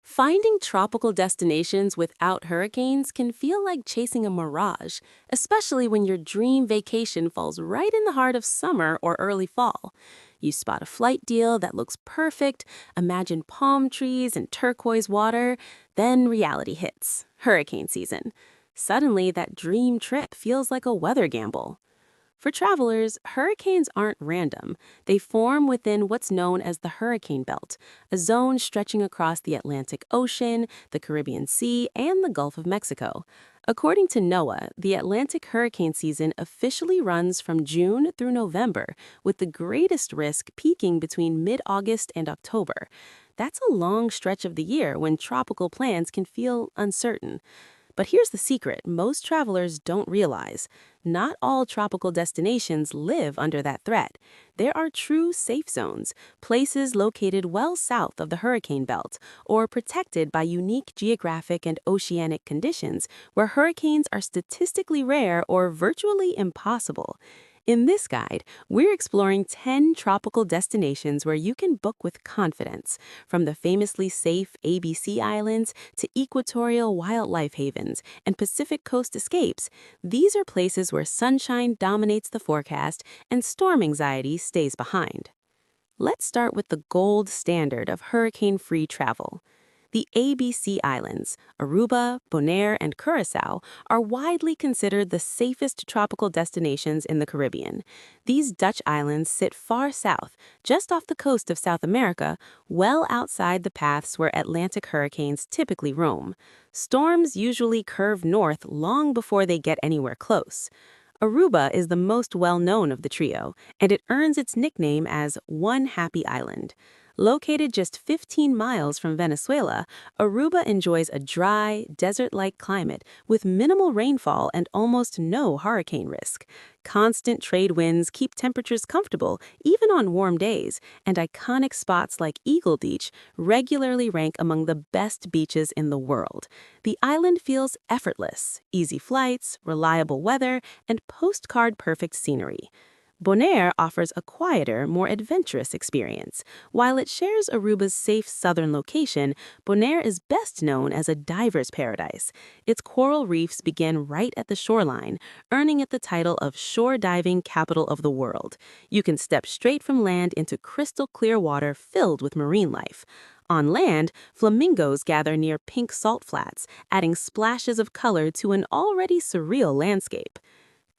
Finding tropical destinations without hurricanes can feel like chasing a mirage, especially when your dream vacation falls right in the heart of summer or early fall. You spot a flight deal that looks perfect, imagine palm trees and turquoise water, then reality hits hurricane season. Suddenly, that dream trip feels like a weather gamble. For travelers, hurricanes aren't random. They form within what's known as the hurricane belt, a zone stretching across the Atlantic Ocean, the Caribbean Sea, and the Gulf of Mexico. According to NOAA, the Atlantic hurricane season officially runs from June through November, with the greatest risk peaking between mid-August and October. That's a long stretch of the year when tropical plans can feel uncertain. But here's the secret most travelers don't realize. Not all tropical destinations live under that threat. There are true safe zones, places located well south of the hurricane belt, or protected by unique geographic and oceanic conditions where hurricanes are statistically rare or virtually impossible. In this guide, we're exploring 10 tropical destinations where you can book with confidence, from the famously safe ABC Islands to equatorial wildlife havens and Pacific coast escapes. These are places where sunshine dominates the forecast and storm anxiety stays behind. Let's start with the gold standard of hurricane-free travel. The ABC Islands, Aruba, Bonaire, and Curacao, are widely considered the safest tropical destinations in the Caribbean. These Dutch islands sit far south, just off the coast of South America, well outside the paths where Atlantic hurricanes typically roam. Storms usually curve north long before they get anywhere close. Aruba is the most well-known of the trio, and it earns its nickname as One Happy Island. Located just 15 miles from Venezuela, Aruba enjoys a dry, desert-like climate with minimal rainfall and almost no hurricane risk. Constant trade winds keep temperatures comfortable even on warm days, and iconic spots like Eagle Beach regularly rank among the best beaches in the world. The island feels effortless, easy flights, reliable weather, and postcard-perfect scenery. Bonaire offers a quieter, more adventurous experience. While it shares Aruba's safe southern location, Bonaire is best known as a diver's paradise. Its coral reefs begin right at the shoreline, earning it the title of shore diving capital of the world. You can step straight from land into crystal clear water filled with marine life. On land, flamingos gather near pink salt flats, adding splashes of color to an already surreal landscape.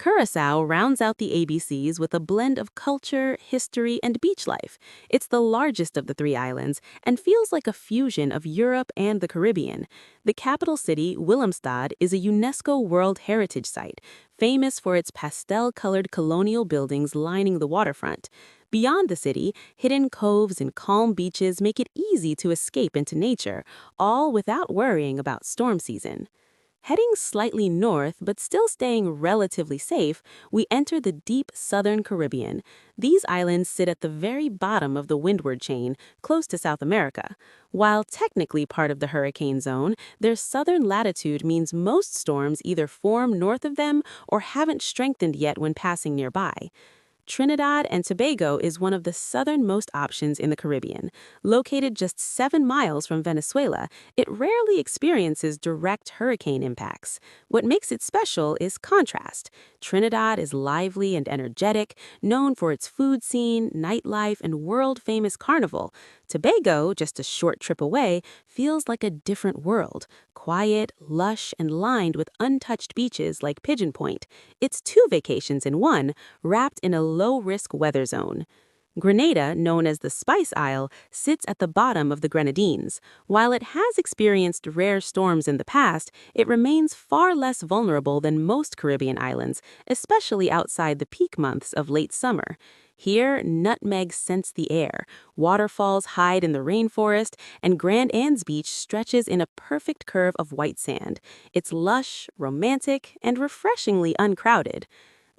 Curacao rounds out the ABCs with a blend of culture, history, and beach life. It's the largest of the three islands and feels like a fusion of Europe and the Caribbean. The capital city, Willemstad, is a UNESCO World Heritage Site, famous for its pastel-colored colonial buildings lining the waterfront. Beyond the city, hidden coves and calm beaches make it easy to escape into nature, all without worrying about storm season. Heading slightly north but still staying relatively safe, we enter the deep southern Caribbean. These islands sit at the very bottom of the windward chain, close to South America. While technically part of the hurricane zone, their southern latitude means most storms either form north of them or haven't strengthened yet when passing nearby. Trinidad and Tobago is one of the southernmost options in the Caribbean. Located just 7 miles from Venezuela, it rarely experiences direct hurricane impacts. What makes it special is contrast. Trinidad is lively and energetic, known for its food scene, nightlife, and world-famous carnival. Tobago, just a short trip away, feels like a different world. Quiet, lush, and lined with untouched beaches like Pigeon Point. It's two vacations in one, wrapped in a low-risk weather zone. Grenada, known as the Spice Isle, sits at the bottom of the Grenadines. While it has experienced rare storms in the past, it remains far less vulnerable than most Caribbean islands, especially outside the peak months of late summer. Here, nutmeg scents the air, waterfalls hide in the rainforest, and Grand Anne's Beach stretches in a perfect curve of white sand. It's lush, romantic, and refreshingly uncrowded.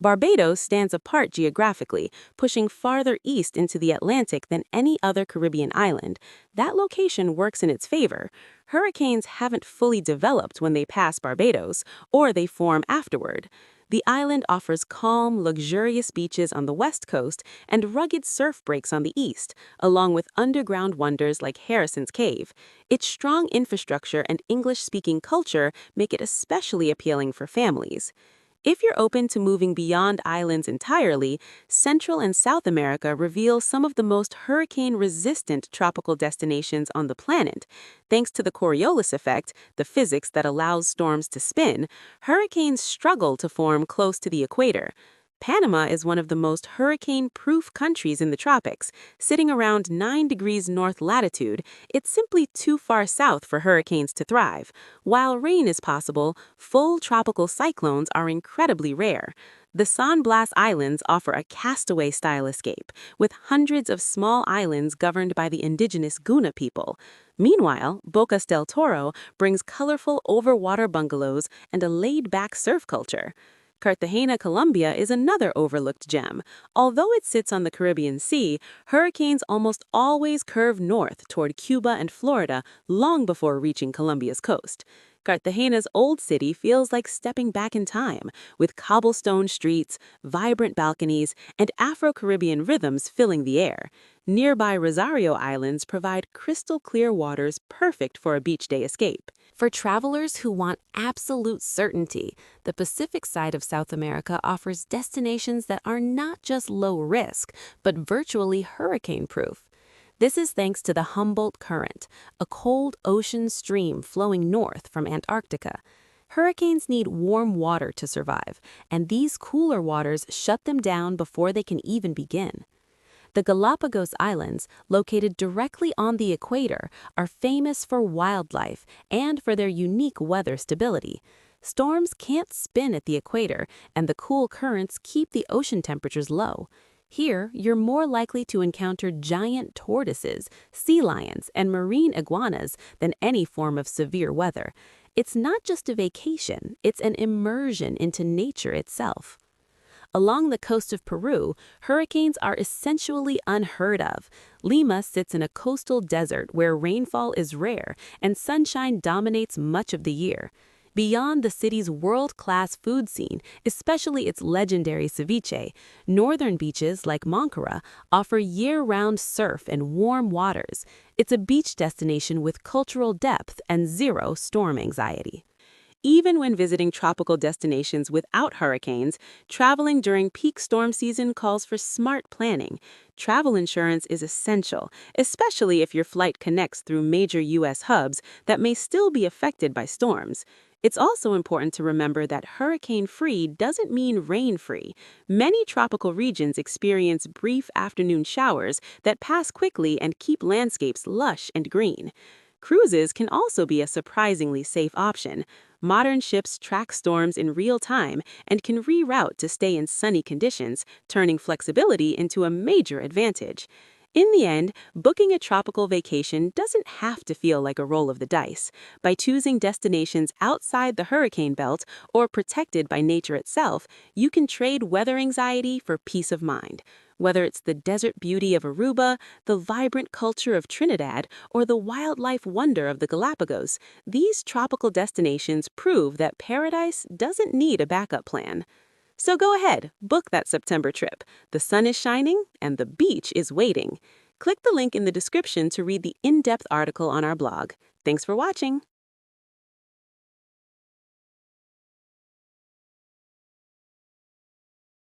Barbados stands apart geographically, pushing farther east into the Atlantic than any other Caribbean island. That location works in its favor. Hurricanes haven't fully developed when they pass Barbados, or they form afterward. The island offers calm, luxurious beaches on the west coast and rugged surf breaks on the east, along with underground wonders like Harrison's Cave. Its strong infrastructure and English-speaking culture make it especially appealing for families. If you're open to moving beyond islands entirely, Central and South America reveal some of the most hurricane-resistant tropical destinations on the planet. Thanks to the Coriolis effect, the physics that allows storms to spin, hurricanes struggle to form close to the equator. Panama is one of the most hurricane-proof countries in the tropics. Sitting around 9 degrees north latitude, it's simply too far south for hurricanes to thrive. While rain is possible, full tropical cyclones are incredibly rare. The San Blas Islands offer a castaway-style escape, with hundreds of small islands governed by the indigenous Guna people. Meanwhile, Bocas del Toro brings colorful overwater bungalows and a laid-back surf culture. Cartagena, Colombia is another overlooked gem. Although it sits on the Caribbean Sea, hurricanes almost always curve north toward Cuba and Florida long before reaching Colombia's coast. Cartagena's old city feels like stepping back in time, with cobblestone streets, vibrant balconies, and Afro-Caribbean rhythms filling the air. Nearby Rosario Islands provide crystal-clear waters perfect for a beach day escape. For travelers who want absolute certainty, the Pacific side of South America offers destinations that are not just low risk, but virtually hurricane-proof. This is thanks to the Humboldt Current, a cold ocean stream flowing north from Antarctica. Hurricanes need warm water to survive, and these cooler waters shut them down before they can even begin. The Galapagos Islands, located directly on the equator, are famous for wildlife and for their unique weather stability. Storms can't spin at the equator, and the cool currents keep the ocean temperatures low. Here, you're more likely to encounter giant tortoises, sea lions, and marine iguanas than any form of severe weather. It's not just a vacation, it's an immersion into nature itself. Along the coast of Peru, hurricanes are essentially unheard of. Lima sits in a coastal desert where rainfall is rare and sunshine dominates much of the year. Beyond the city's world-class food scene, especially its legendary ceviche, northern beaches like Moncora offer year-round surf and warm waters. It's a beach destination with cultural depth and zero storm anxiety. Even when visiting tropical destinations without hurricanes, traveling during peak storm season calls for smart planning. Travel insurance is essential, especially if your flight connects through major U.S. hubs that may still be affected by storms. It's also important to remember that hurricane-free doesn't mean rain-free. Many tropical regions experience brief afternoon showers that pass quickly and keep landscapes lush and green. Cruises can also be a surprisingly safe option. Modern ships track storms in real time and can reroute to stay in sunny conditions, turning flexibility into a major advantage. In the end, booking a tropical vacation doesn't have to feel like a roll of the dice. By choosing destinations outside the hurricane belt or protected by nature itself, you can trade weather anxiety for peace of mind. Whether it's the desert beauty of Aruba, the vibrant culture of Trinidad, or the wildlife wonder of the Galapagos, these tropical destinations prove that paradise doesn't need a backup plan. So go ahead, book that September trip. The sun is shining and the beach is waiting. Click the link in the description to read the in-depth article on our blog. Thanks for watching.